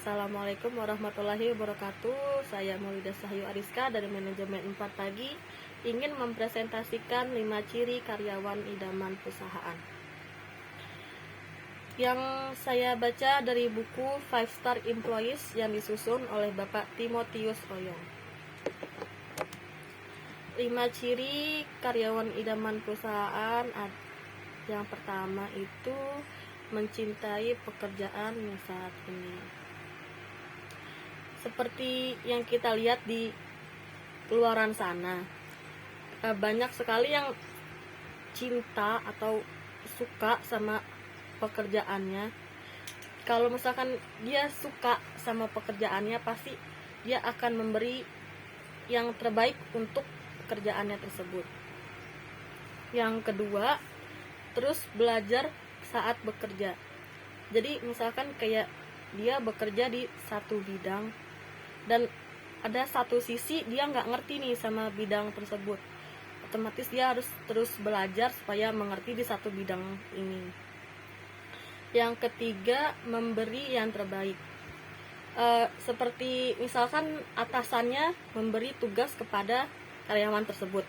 Assalamualaikum warahmatullahi wabarakatuh. Saya Maulida Sahyu Ariska dari manajemen 4 pagi ingin mempresentasikan 5 ciri karyawan idaman perusahaan. Yang saya baca dari buku 5 Star Employees yang disusun oleh Bapak Timotius Oyong. 5 ciri karyawan idaman perusahaan. Yang pertama itu mencintai pekerjaan yang saat ini. Seperti yang kita lihat di luaran sana, banyak sekali yang cinta atau suka sama pekerjaannya. Kalau misalkan dia suka sama pekerjaannya, pasti dia akan memberi yang terbaik untuk pekerjaannya tersebut. Yang kedua, terus belajar saat bekerja. Jadi misalkan kayak dia bekerja di satu bidang dan ada satu sisi dia nggak ngerti nih sama bidang tersebut, otomatis dia harus terus belajar supaya mengerti di satu bidang ini. Yang ketiga, memberi yang terbaik. Seperti misalkan atasannya memberi tugas kepada karyawan tersebut,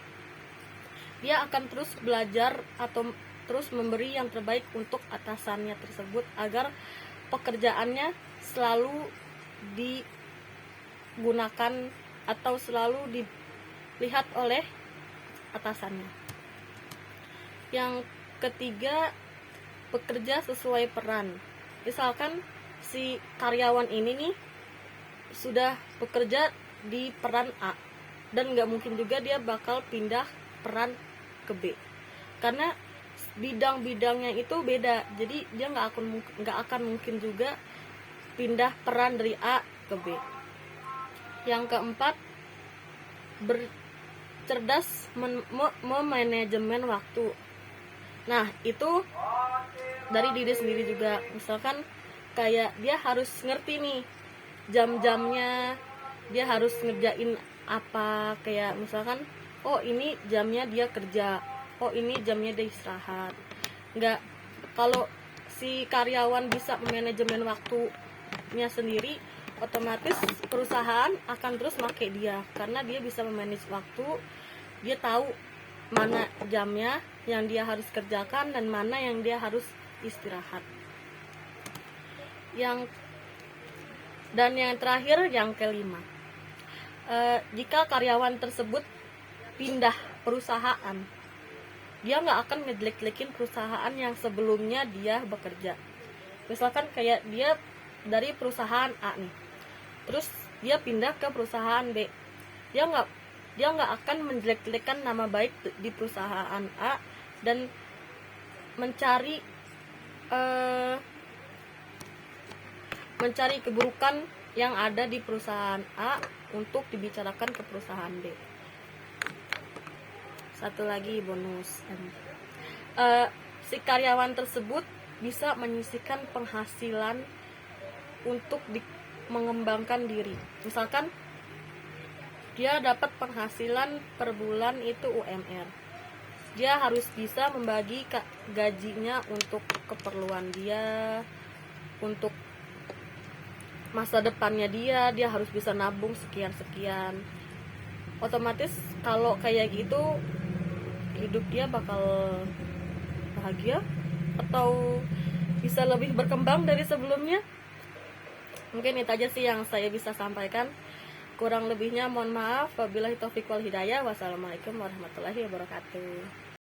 dia akan terus belajar atau terus memberi yang terbaik untuk atasannya tersebut agar pekerjaannya selalu digunakan atau selalu dilihat oleh atasannya. Yang ketiga, bekerja sesuai peran. Misalkan si karyawan ini nih sudah bekerja di peran A dan nggak mungkin juga dia bakal pindah peran ke B karena bidang-bidangnya itu beda, jadi dia nggak akan mungkin juga pindah peran dari A ke B. Yang keempat, bercerdas memanajemen waktu. Nah, itu dari diri sendiri juga. Misalkan kayak dia harus ngerti nih jam-jamnya, dia harus ngerjain apa, kayak misalkan oh ini jamnya dia kerja, oh ini jamnya dia istirahat. Enggak, kalau si karyawan bisa manajemen waktunya sendiri, otomatis perusahaan akan terus pakai dia karena dia bisa memanage waktu. Dia tahu mana jamnya yang dia harus kerjakan dan mana yang dia harus istirahat. Yang terakhir, yang kelima, jika karyawan tersebut pindah perusahaan, dia nggak akan ngejelek-jelekin perusahaan yang sebelumnya dia bekerja. Misalkan kayak dia dari perusahaan A nih, terus dia pindah ke perusahaan B, dia nggak akan menjelek-jelekan nama baik di perusahaan A dan mencari keburukan yang ada di perusahaan A untuk dibicarakan ke perusahaan B. Satu lagi bonus, si karyawan tersebut bisa menyisihkan penghasilan untuk mengembangkan diri. Misalkan dia dapat penghasilan per bulan itu UMR, dia harus bisa membagi gajinya untuk keperluan dia, untuk masa depannya dia harus bisa nabung sekian. Otomatis kalau kayak gitu, hidup dia bakal bahagia atau bisa lebih berkembang dari sebelumnya. Mungkin itu aja sih yang saya bisa sampaikan. Kurang lebihnya mohon maaf. Wabillahi taufiq wal hidayah. Wassalamualaikum warahmatullahi wabarakatuh.